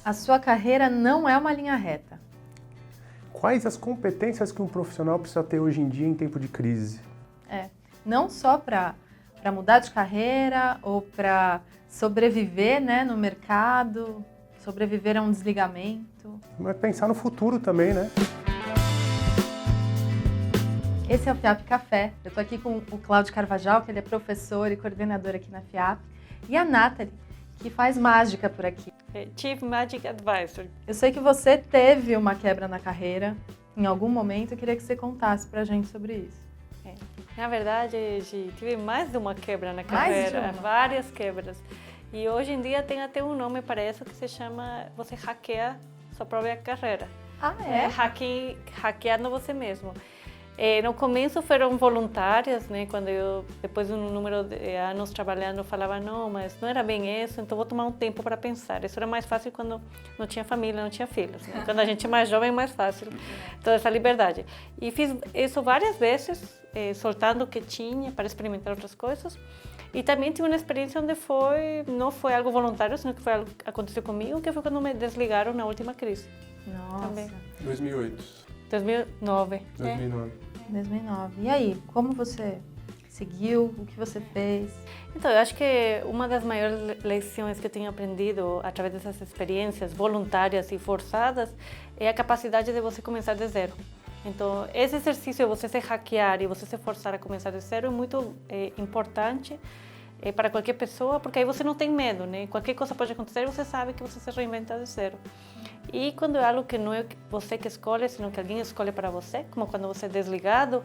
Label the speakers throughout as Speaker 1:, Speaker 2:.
Speaker 1: A sua carreira não é uma linha reta.
Speaker 2: Quais as competências que um profissional precisa ter hoje em dia em tempo de crise?
Speaker 1: Não só para mudar de carreira ou para sobreviver, né, no mercado, sobreviver a um desligamento.
Speaker 2: Mas pensar no futuro também, né?
Speaker 1: Esse é o FIAP Café. Eu estou aqui com o Cláudio Carvajal, que ele é professor e coordenador aqui na FIAP, e a Nathalie, que faz mágica por aqui.
Speaker 3: Chief Magic Advisor.
Speaker 1: Eu sei que você teve uma quebra na carreira em algum momento. Eu queria que você contasse pra gente sobre isso.
Speaker 3: Na verdade, tive mais de uma quebra na
Speaker 1: Mais de
Speaker 3: carreira,
Speaker 1: uma?
Speaker 3: várias quebras. E hoje em dia tem até um nome para isso que se chama você hackeia sua própria carreira.
Speaker 1: Ah, é?
Speaker 3: Hackeando você mesmo. No começo foram voluntárias, né? Quando eu, depois de um número de anos trabalhando, eu falava, não, mas não era bem isso, então vou tomar um tempo para pensar. Isso era mais fácil quando não tinha família, não tinha filhos. Né? Quando a gente é mais jovem, é mais fácil. Toda essa liberdade. E fiz isso várias vezes, soltando o que tinha para experimentar outras coisas. E também tive uma experiência onde não foi algo voluntário, senão que foi algo que aconteceu comigo, que foi quando me desligaram na última crise.
Speaker 1: Nossa.
Speaker 3: Também.
Speaker 2: 2008.
Speaker 3: 2009.
Speaker 2: 2009.
Speaker 1: 2009. E aí, como você seguiu? O que você fez?
Speaker 3: Então, eu acho que uma das maiores lições que eu tenho aprendido através dessas experiências voluntárias e forçadas é a capacidade de você começar de zero. Então, esse exercício de você se hackear e você se forçar a começar de zero é muito importante para qualquer pessoa, porque aí você não tem medo, né? Qualquer coisa pode acontecer, você sabe que você se reinventa de zero. E quando é algo que não é você que escolhe, senão que alguém escolhe para você, como quando você é desligado,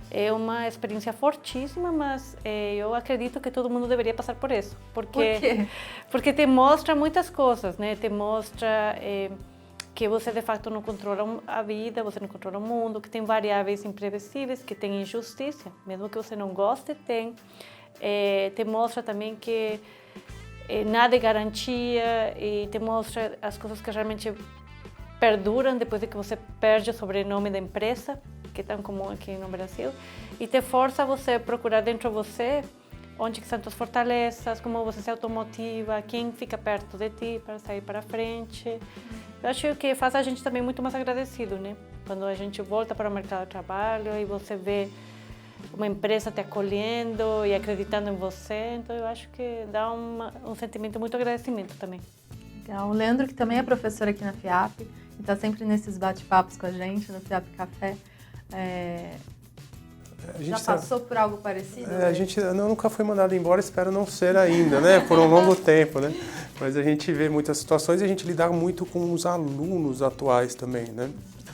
Speaker 3: é uma experiência fortíssima, mas eu acredito que todo mundo deveria passar por isso.
Speaker 1: Por quê?
Speaker 3: Porque te mostra muitas coisas, né? Te mostra que você de fato não controla a vida, você não controla o mundo, que tem variáveis imprevisíveis, que tem injustiça, mesmo que você não goste, tem. Te mostra também que nada é garantia e te mostra as coisas que realmente perduram depois de que você perde o sobrenome da empresa, que é tão comum aqui no Brasil, e te força a você procurar dentro de você onde estão suas fortalezas, como você se automotiva, quem fica perto de ti para sair para frente. Eu acho que faz a gente também muito mais agradecido, né? Quando a gente volta para o mercado de trabalho e você vê uma empresa te acolhendo e acreditando em você, então eu acho que dá um sentimento muito de agradecimento também.
Speaker 1: Legal. O Leandro, que também é professor aqui na FIAP, e está sempre nesses bate-papos com a gente no FIAP Café, já passou por algo parecido?
Speaker 2: A gente nunca foi mandado embora, espero não ser ainda, né? Por um longo tempo, né? Mas a gente vê muitas situações e a gente lida muito com os alunos atuais também, né?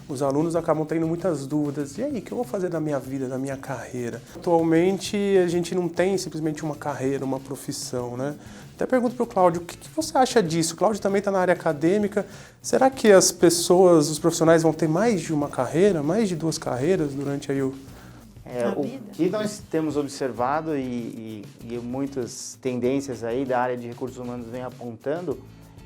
Speaker 2: Os alunos acabam tendo muitas dúvidas. E aí, o que eu vou fazer da minha vida, da minha carreira? Atualmente, a gente não tem simplesmente uma carreira, uma profissão, né? Até pergunto para o Cláudio, o que você acha disso? O Cláudio também está na área acadêmica. Será que as pessoas, os profissionais vão ter mais de uma carreira, mais de duas carreiras durante aí o
Speaker 4: que nós temos observado e muitas tendências aí da área de recursos humanos vem apontando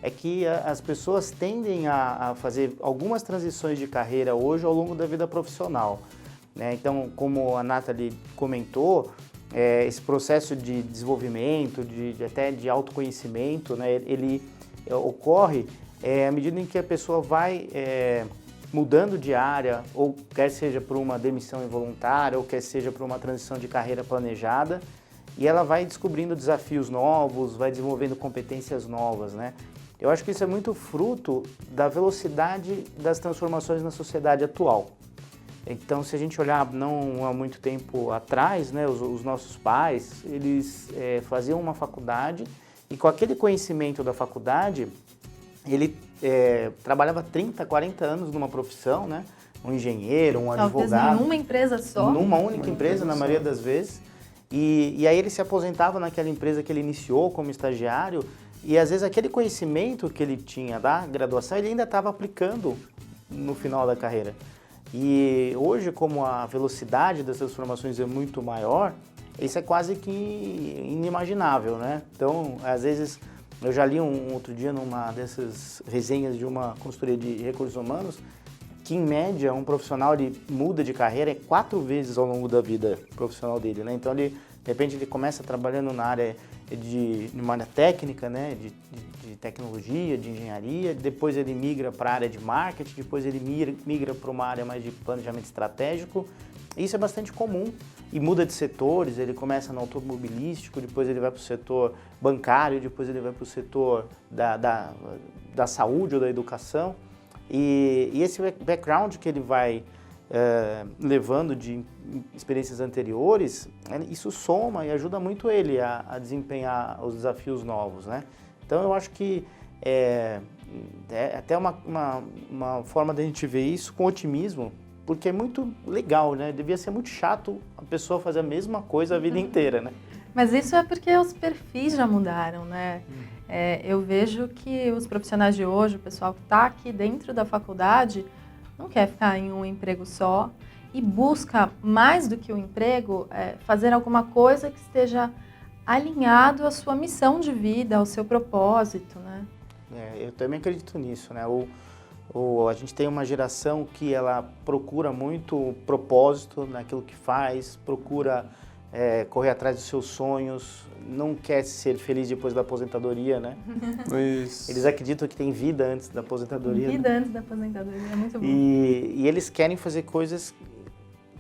Speaker 4: é que as pessoas tendem a fazer algumas transições de carreira hoje ao longo da vida profissional, né? Então, como a Nathalie comentou, esse processo de desenvolvimento, até de autoconhecimento, né, ele ocorre à medida em que a pessoa vai mudando de área, ou quer seja por uma demissão involuntária, ou quer seja por uma transição de carreira planejada, e ela vai descobrindo desafios novos, vai desenvolvendo competências novas, né? Eu acho que isso é muito fruto da velocidade das transformações na sociedade atual. Então, se a gente olhar não há muito tempo atrás, né, os nossos pais, eles faziam uma faculdade e com aquele conhecimento da faculdade, ele trabalhava 30, 40 anos numa profissão, né? Um engenheiro, um advogado.
Speaker 1: Talvez numa empresa só?
Speaker 4: Numa única empresa, na maioria das vezes. E aí ele se aposentava naquela empresa que ele iniciou como estagiário e às vezes aquele conhecimento que ele tinha da graduação, ele ainda estava aplicando no final da carreira. E hoje, como a velocidade das transformações é muito maior, isso é quase que inimaginável, né? Então, às vezes, eu já li outro dia numa dessas resenhas de uma consultoria de recursos humanos, que em média um profissional ele muda de carreira 4 vezes ao longo da vida profissional dele, né? Então, de repente, ele começa trabalhando na área de uma área técnica, né, de tecnologia, de engenharia, depois ele migra para a área de marketing, depois ele migra para uma área mais de planejamento estratégico. Isso é bastante comum e muda de setores, ele começa no automobilístico, depois ele vai para o setor bancário, depois ele vai para o setor da saúde ou da educação. E esse background que ele vai levando de experiências anteriores, isso soma e ajuda muito ele a desempenhar os desafios novos, né? Então eu acho que é até uma forma da gente ver isso com otimismo, porque é muito legal, né? Devia ser muito chato a pessoa fazer a mesma coisa a vida inteira, né?
Speaker 1: Mas isso é porque os perfis já mudaram, né? Eu vejo que os profissionais de hoje, o pessoal que está aqui dentro da faculdade, não quer ficar em um emprego só e busca, mais do que o emprego, fazer alguma coisa que esteja alinhado à sua missão de vida, ao seu propósito, né?
Speaker 4: Eu também acredito nisso, né? A gente tem uma geração que ela procura muito propósito naquilo que faz, procura correr atrás dos seus sonhos, não quer ser feliz depois da aposentadoria, né?
Speaker 2: Isso.
Speaker 4: Eles acreditam que tem vida antes da aposentadoria.
Speaker 1: Vida
Speaker 4: né?
Speaker 1: antes da aposentadoria, é muito bom.
Speaker 4: E eles querem fazer coisas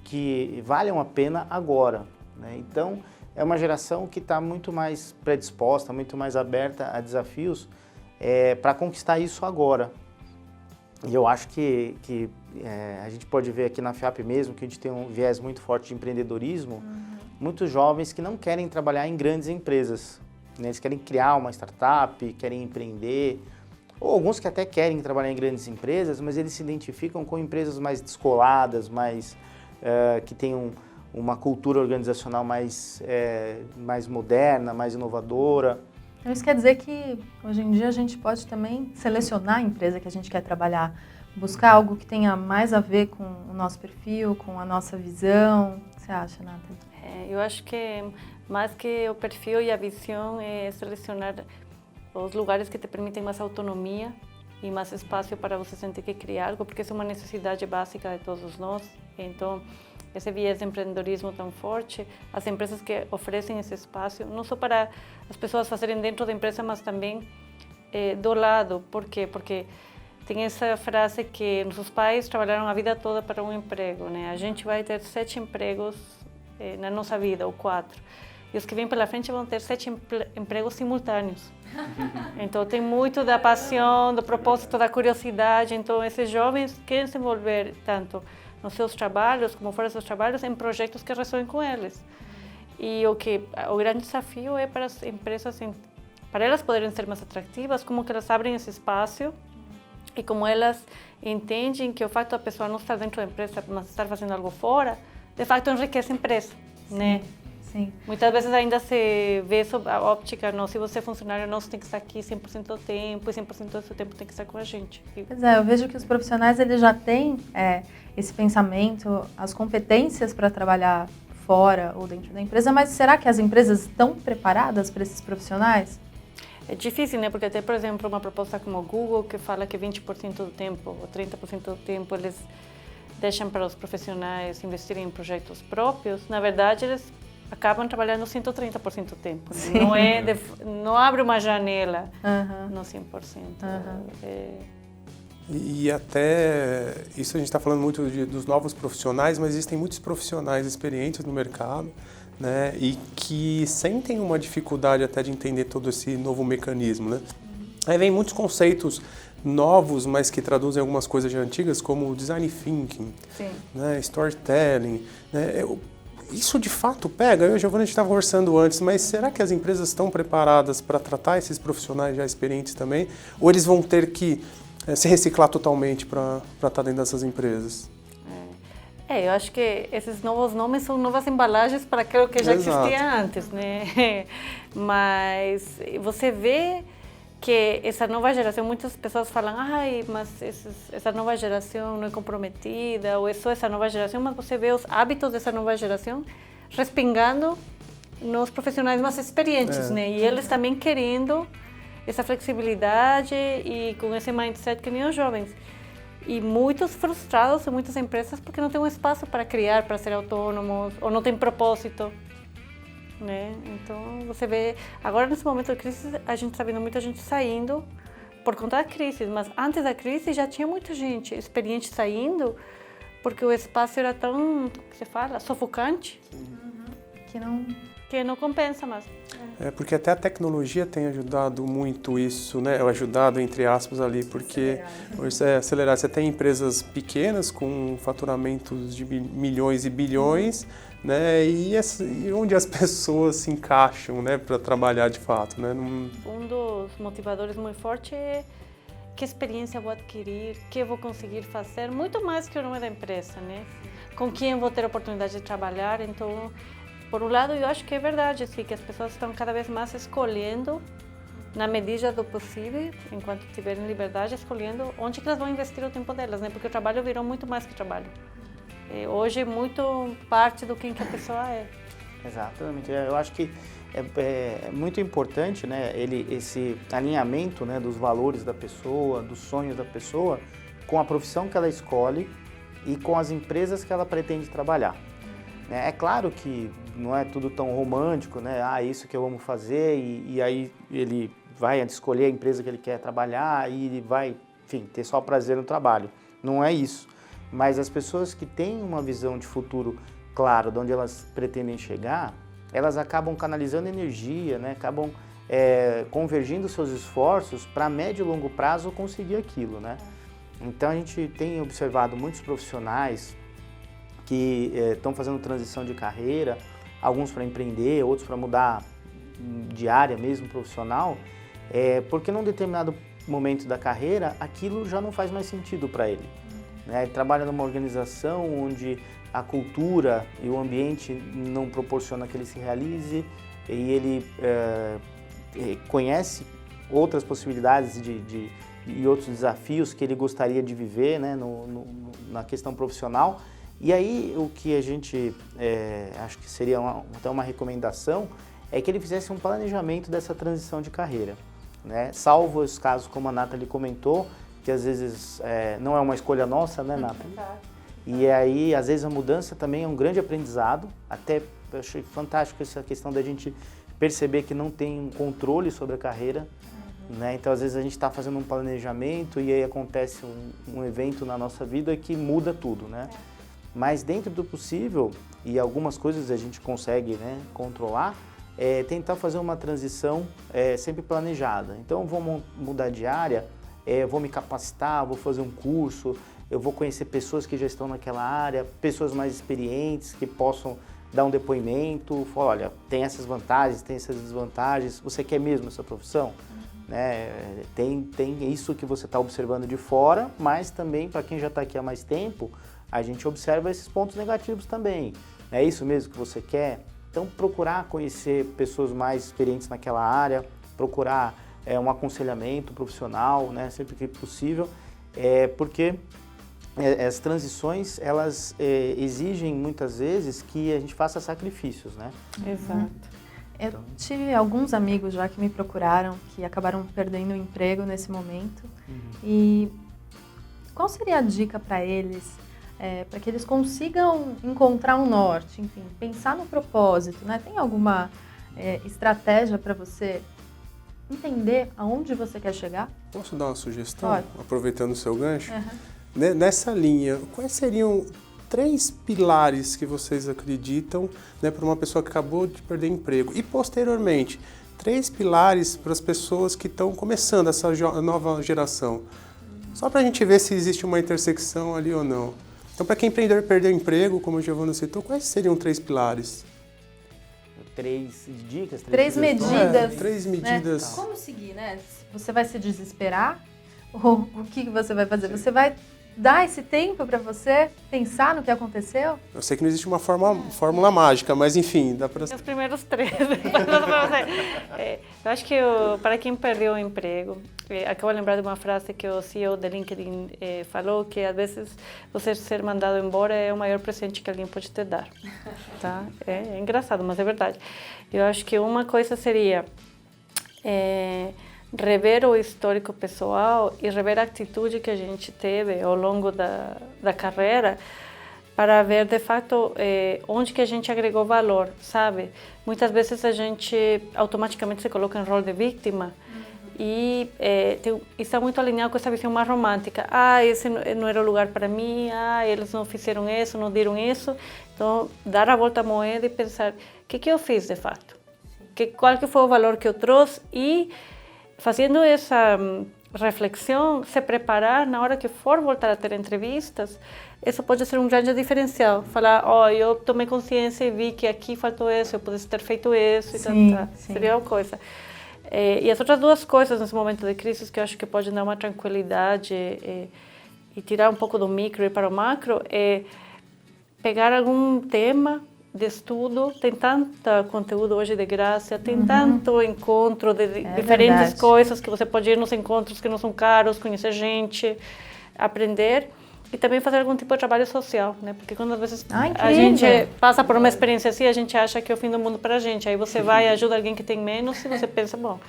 Speaker 4: que valham a pena agora, né? Então, é uma geração que está muito mais predisposta, muito mais aberta a desafios para conquistar isso agora. E eu acho que a gente pode ver aqui na FIAP mesmo que a gente tem um viés muito forte de empreendedorismo, muitos jovens que não querem trabalhar em grandes empresas, né? Eles querem criar uma startup, querem empreender, ou alguns que até querem trabalhar em grandes empresas, mas eles se identificam com empresas mais descoladas, que têm uma cultura organizacional mais moderna, mais inovadora.
Speaker 1: Então isso quer dizer que hoje em dia a gente pode também selecionar a empresa que a gente quer trabalhar, buscar algo que tenha mais a ver com o nosso perfil, com a nossa visão. O que você acha, Nathalie?
Speaker 3: Eu acho que mais que o perfil e a visão é selecionar os lugares que te permitem mais autonomia e mais espaço para você sentir que criar algo, porque isso é uma necessidade básica de todos nós. Então, esse viés de empreendedorismo tão forte, as empresas que oferecem esse espaço, não só para as pessoas fazerem dentro da empresa, mas também do lado. Por quê? Porque tem essa frase que nossos pais trabalharam a vida toda para um emprego, né? A gente vai ter 7 empregos na nossa vida, ou 4. E os que vêm pela frente vão ter 7 empregos simultâneos. Então, tem muito da paixão, do propósito, da curiosidade. Então, esses jovens querem se envolver tanto nos seus trabalhos, como fora dos seus trabalhos, em projetos que ressoem com eles. E o grande desafio é para as empresas, para elas poderem ser mais atrativas, como que elas abrem esse espaço e como elas entendem que o fato da pessoa não estar dentro da empresa, mas estar fazendo algo fora, de fato enriquece a empresa, né?
Speaker 1: Sim.
Speaker 3: Muitas vezes ainda se vê sob a óptica, não, se você é funcionário, não, você tem que estar aqui 100% do tempo, e 100% do seu tempo tem que estar com a gente.
Speaker 1: Pois eu vejo que os profissionais eles já têm esse pensamento, as competências para trabalhar fora ou dentro da empresa, mas será que as empresas estão preparadas para esses profissionais?
Speaker 3: É difícil, né? Porque tem, por exemplo, uma proposta como o Google, que fala que 20% do tempo, ou 30% do tempo, eles deixam para os profissionais investirem em projetos próprios. Na verdade, eles acabam trabalhando 130% do tempo.
Speaker 1: Sim.
Speaker 3: Não abre uma janela no 100%.
Speaker 2: E até isso a gente está falando muito dos novos profissionais, mas existem muitos profissionais experientes no mercado, né, e que sentem uma dificuldade até de entender todo esse novo mecanismo, né? Aí vem muitos conceitos novos, mas que traduzem algumas coisas já antigas, como design thinking, né, storytelling, né? Isso de fato pega? Eu e a Giovana, a gente estava conversando antes, mas será que as empresas estão preparadas para tratar esses profissionais já experientes também? Ou eles vão ter que se reciclar totalmente para estar dentro dessas empresas?
Speaker 3: Eu acho que esses novos nomes são novas embalagens para aquilo que já existia antes, né? Mas você vê que essa nova geração, muitas pessoas falam, mas essa nova geração não é comprometida, ou é só essa nova geração, mas você vê os hábitos dessa nova geração respingando nos profissionais mais experientes, né? E eles também querendo essa flexibilidade e com esse mindset que nem os jovens. E muitos frustrados em muitas empresas porque não tem um espaço para criar, para ser autônomos, ou não tem propósito. né? Então, você vê, agora nesse momento de crise, a gente está vendo muita gente saindo por conta da crise, mas antes da crise já tinha muita gente experiente saindo, porque o espaço era tão, que se fala, sufocante, que não compensa mais.
Speaker 2: Porque até a tecnologia tem ajudado muito isso, né? Ajudado, entre aspas, ali, porque hoje é acelerar. Você tem empresas pequenas com faturamentos de milhões e bilhões, né? E onde as pessoas se encaixam, né? Para trabalhar de fato, né?
Speaker 3: Um dos motivadores muito fortes é que experiência vou adquirir, que vou conseguir fazer, muito mais que o nome da empresa, né? Com quem vou ter a oportunidade de trabalhar, então... Por um lado, eu acho que é verdade, assim, que as pessoas estão cada vez mais escolhendo, na medida do possível, enquanto tiverem liberdade, escolhendo onde que elas vão investir o tempo delas, né? Porque o trabalho virou muito mais que trabalho. Hoje é muito parte do quem que a pessoa é.
Speaker 4: Exatamente. Eu acho que é muito importante, né, esse alinhamento, né, dos valores da pessoa, dos sonhos da pessoa, com a profissão que ela escolhe e com as empresas que ela pretende trabalhar. É claro que não é tudo tão romântico, né? Isso que eu amo fazer e aí ele vai escolher a empresa que ele quer trabalhar e ele vai, enfim, ter só prazer no trabalho. Não é isso. Mas as pessoas que têm uma visão de futuro claro, de onde elas pretendem chegar, elas acabam canalizando energia, né? Acabam convergindo seus esforços para médio e longo prazo conseguir aquilo, né? Então a gente tem observado muitos profissionais que estão fazendo transição de carreira, alguns para empreender, outros para mudar de área mesmo, profissional, porque num determinado momento da carreira, aquilo já não faz mais sentido para ele. Né? Ele trabalha numa organização onde a cultura e o ambiente não proporciona que ele se realize e ele conhece outras possibilidades e outros desafios que ele gostaria de viver, né, na questão profissional. E aí, o que a gente, acho que seria até uma recomendação, é que ele fizesse um planejamento dessa transição de carreira, né? Salvo os casos, como a Nathalie comentou, que às vezes não é uma escolha nossa, né, Nathalie? E aí, às vezes, a mudança também é um grande aprendizado. Até eu achei fantástico essa questão da gente perceber que não tem um controle sobre a carreira, né? Então, às vezes, a gente está fazendo um planejamento e aí acontece um evento na nossa vida que muda tudo, né? Mas dentro do possível, e algumas coisas a gente consegue, né, controlar, tentar fazer uma transição sempre planejada. Então, eu vou mudar de área, vou me capacitar, vou fazer um curso, eu vou conhecer pessoas que já estão naquela área, pessoas mais experientes que possam dar um depoimento, falar, olha, tem essas vantagens, tem essas desvantagens, você quer mesmo essa profissão? Né? Tem isso que você está observando de fora, mas também para quem já está aqui há mais tempo, a gente observa esses pontos negativos também. É isso mesmo que você quer? Então, procurar conhecer pessoas mais experientes naquela área, procurar um aconselhamento profissional, né, sempre que possível, porque as transições, elas exigem muitas vezes que a gente faça sacrifícios, né?
Speaker 3: Exato.
Speaker 1: Eu tive alguns amigos já que me procuraram, que acabaram perdendo o emprego nesse momento. E qual seria a dica para eles? Para que eles consigam encontrar um norte, enfim, pensar no propósito, né? Tem alguma estratégia para você entender aonde você quer chegar?
Speaker 2: Posso dar uma sugestão?
Speaker 1: Pode.
Speaker 2: Aproveitando o seu gancho? Nessa linha, quais seriam 3 pilares que vocês acreditam, né, para uma pessoa que acabou de perder emprego? E, posteriormente, 3 pilares para as pessoas que estão começando essa nova geração? Só para a gente ver se existe uma intersecção ali ou não. Então, para quem perdeu emprego, como o Giovanna citou, quais seriam 3 pilares?
Speaker 4: 3 dicas?
Speaker 1: 3 medidas.
Speaker 2: 3 medidas.
Speaker 1: Né? Como seguir, né? Você vai se desesperar? Ou o que você vai fazer? Você vai dar esse tempo para você pensar no que aconteceu?
Speaker 2: Eu sei que não existe uma fórmula mágica, mas enfim, dá para...
Speaker 3: Os primeiros 3. Eu acho que para quem perdeu o emprego, acabo de lembrar de uma frase que o CEO da LinkedIn falou, que às vezes você ser mandado embora é o maior presente que alguém pode te dar. Tá? É engraçado, mas é verdade. Eu acho que uma coisa seria rever o histórico pessoal e rever a atitude que a gente teve ao longo da carreira para ver de fato onde que a gente agregou valor, sabe? Muitas vezes a gente automaticamente se coloca em rol de vítima e está muito alinhado com essa visão mais romântica. Esse não era o lugar para mim, eles não fizeram isso, não deram isso. Então, dar a volta à moeda e pensar, o que eu fiz de fato? Qual que foi o valor que eu trouxe e fazendo essa reflexão, se preparar na hora que for voltar a ter entrevistas, isso pode ser um grande diferencial. Falar, eu tomei consciência e vi que aqui faltou isso, eu pudesse ter feito isso e tal. Seria uma coisa. E as outras duas coisas nesse momento de crise que eu acho que pode dar uma tranquilidade e tirar um pouco do micro e para o macro é pegar algum tema de estudo, tem tanto conteúdo hoje de graça, tem tanto encontro de diferentes coisas que você pode ir nos encontros que não são caros, conhecer gente, aprender e também fazer algum tipo de trabalho social, né? Porque quando às vezes a gente passa por uma experiência assim, a gente acha que é o fim do mundo para a gente, aí você vai e ajuda alguém que tem menos e você pensa, bom,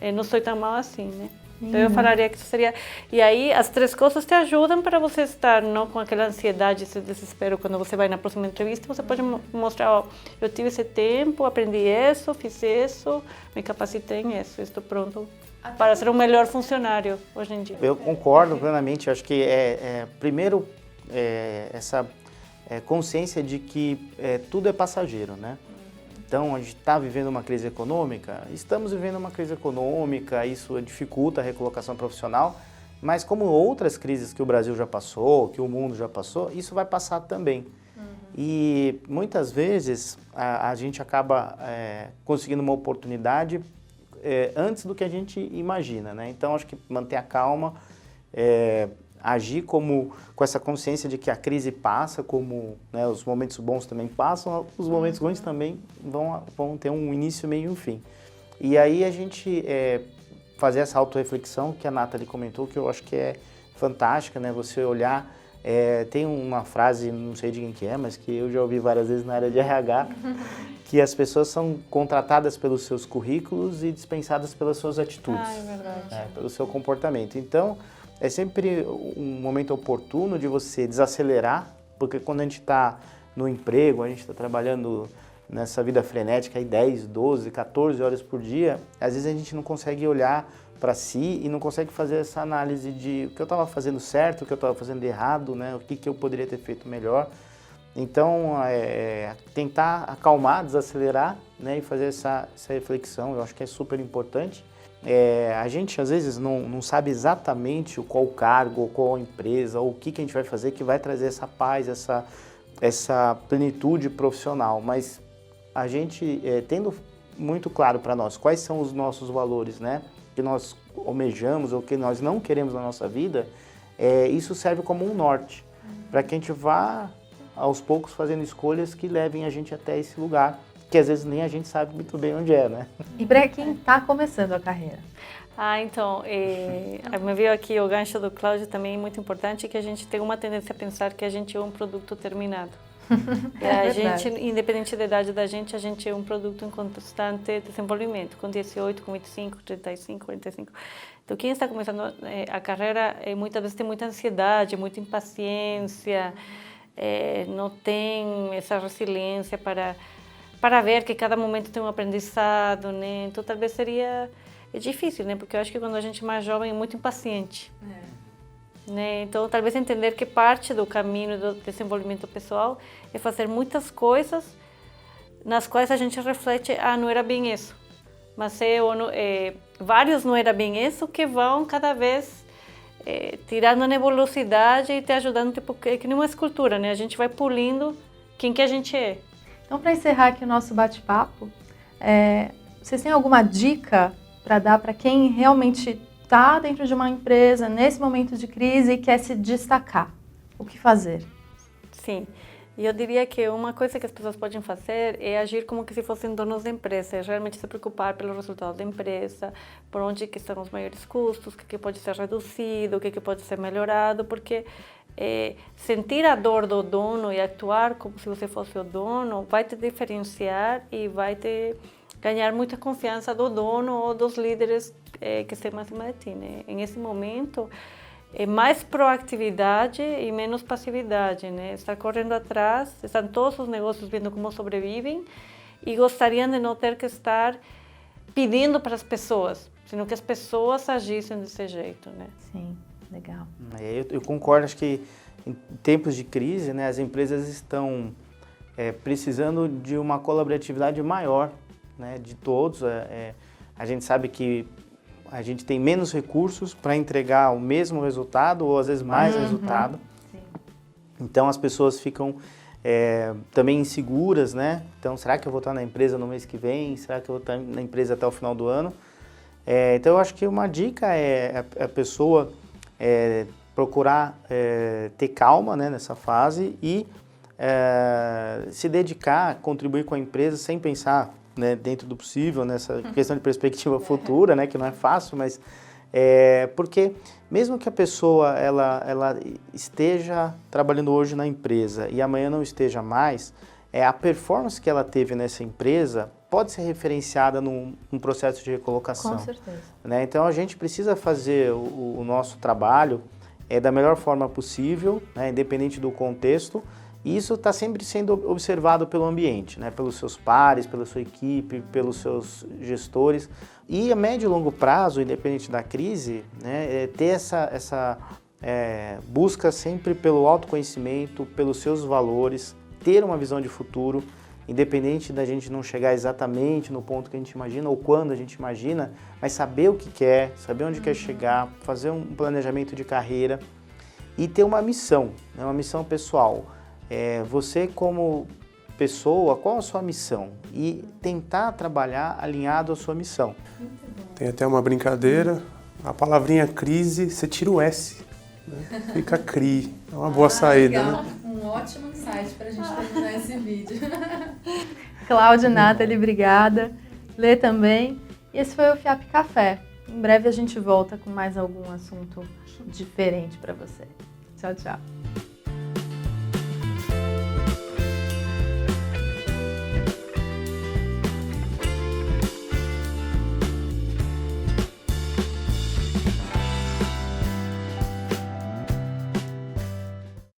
Speaker 3: eu não estou tão mal assim, né? Então eu falaria que isso seria... E aí as três coisas te ajudam para você estar não com aquela ansiedade, esse desespero quando você vai na próxima entrevista, você pode mostrar, eu tive esse tempo, aprendi isso, fiz isso, me capacitei nisso, estou pronto para ser um melhor funcionário hoje em dia.
Speaker 4: Eu concordo plenamente, acho que primeiro essa consciência de que tudo é passageiro, né? Então, a gente está vivendo uma crise econômica, estamos vivendo uma crise econômica, isso dificulta a recolocação profissional, mas como outras crises que o Brasil já passou, que o mundo já passou, isso vai passar também. E muitas vezes a gente acaba conseguindo uma oportunidade antes do que a gente imagina, né? Então, acho que manter a calma, agir com essa consciência de que a crise passa, como, né, os momentos bons também passam, os momentos ruins também vão ter um início, meio e um fim. E aí a gente fazer essa autorreflexão que a Nathalie comentou, que eu acho que é fantástica, né? Você olhar, tem uma frase, não sei de quem que é, mas que eu já ouvi várias vezes na área de RH, que as pessoas são contratadas pelos seus currículos e dispensadas pelas suas atitudes,
Speaker 3: É verdade.
Speaker 4: pelo seu comportamento. Então, é sempre um momento oportuno de você desacelerar, porque quando a gente está no emprego, a gente está trabalhando nessa vida frenética aí 10, 12, 14 horas por dia, às vezes a gente não consegue olhar para si e não consegue fazer essa análise de o que eu estava fazendo certo, o que eu estava fazendo errado, né? O que eu poderia ter feito melhor. Então, tentar acalmar, desacelerar, né? E fazer essa reflexão, eu acho que é super importante. A gente às vezes não sabe exatamente qual cargo, qual empresa, ou o que a gente vai fazer que vai trazer essa paz, essa plenitude profissional, mas a gente tendo muito claro para nós quais são os nossos valores, né, que nós almejamos ou que nós não queremos na nossa vida, isso serve como um norte, para que a gente vá aos poucos fazendo escolhas que levem a gente até esse lugar, que às vezes nem a gente sabe muito bem onde é, né?
Speaker 1: E para quem está começando a carreira?
Speaker 3: Então, me veio aqui o gancho do Cláudio também, muito importante, que a gente tem uma tendência a pensar que a gente é um produto terminado. A gente, independente da idade da gente, a gente é um produto em constante desenvolvimento, com 18, com 25, 35, 45. Então, quem está começando a carreira, muitas vezes tem muita ansiedade, muita impaciência, não tem essa resiliência para ver que cada momento tem um aprendizado, né? Então, talvez seria difícil, né? Porque eu acho que quando a gente é mais jovem é muito impaciente. Né? Então, talvez entender que parte do caminho do desenvolvimento pessoal é fazer muitas coisas nas quais a gente reflete, não era bem isso. Mas vários não era bem isso que vão cada vez tirando a nebulosidade e te ajudando, tipo, que nem uma escultura, né? A gente vai polindo quem que a gente é.
Speaker 1: Então, para encerrar aqui o nosso bate-papo, vocês têm alguma dica para dar para quem realmente está dentro de uma empresa, nesse momento de crise, e quer se destacar? O que fazer?
Speaker 3: Sim, e eu diria que uma coisa que as pessoas podem fazer é agir como que se fossem donos da empresa, realmente se preocupar pelo resultado da empresa, por onde que estão os maiores custos, o que pode ser reduzido, o que pode ser melhorado, porque sentir a dor do dono e actuar como se você fosse o dono vai te diferenciar e vai te ganhar muita confiança do dono ou dos líderes que estão acima de ti, né? Em esse momento, é mais proatividade e menos passividade, né? Estar correndo atrás, estão todos os negócios vendo como sobrevivem e gostariam de não ter que estar pedindo para as pessoas, sino que as pessoas agissem desse jeito, né?
Speaker 1: Sim, legal.
Speaker 4: Eu concordo, acho que em tempos de crise, né, as empresas estão precisando de uma colaboratividade maior, né, de todos. A gente sabe que a gente tem menos recursos para entregar o mesmo resultado ou às vezes mais resultado.
Speaker 1: Sim.
Speaker 4: Então as pessoas ficam também inseguras, né? Então, será que eu vou estar na empresa no mês que vem? Será que eu vou estar na empresa até o final do ano? Então eu acho que uma dica é a pessoa procurar ter calma, né, nessa fase e se dedicar, contribuir com a empresa sem pensar, né, dentro do possível, nessa questão de perspectiva futura, né, que não é fácil, mas porque mesmo que a pessoa ela esteja trabalhando hoje na empresa e amanhã não esteja mais, a performance que ela teve nessa empresa pode ser referenciada num processo de recolocação.
Speaker 1: Com certeza.
Speaker 4: Né? Então a gente precisa fazer o nosso trabalho da melhor forma possível, né, independente do contexto. E isso está sempre sendo observado pelo ambiente, né? Pelos seus pares, pela sua equipe, pelos seus gestores. E a médio e longo prazo, independente da crise, né, ter essa busca sempre pelo autoconhecimento, pelos seus valores, ter uma visão de futuro, independente da gente não chegar exatamente no ponto que a gente imagina ou quando a gente imagina, mas saber o que quer, saber onde quer chegar, fazer um planejamento de carreira e ter uma missão, né, uma missão pessoal. Você como pessoa, qual a sua missão? E tentar trabalhar alinhado à sua missão.
Speaker 2: Tem até uma brincadeira, a palavrinha crise, você tira o S, né? Fica CRI, é uma boa saída,
Speaker 1: legal.
Speaker 2: né?
Speaker 1: Um ótimo insight para a gente terminar esse vídeo. Cláudia, Nathalie, obrigada. Lê também. E esse foi o FIAP Café. Em breve a gente volta com mais algum assunto diferente para você. Tchau, tchau.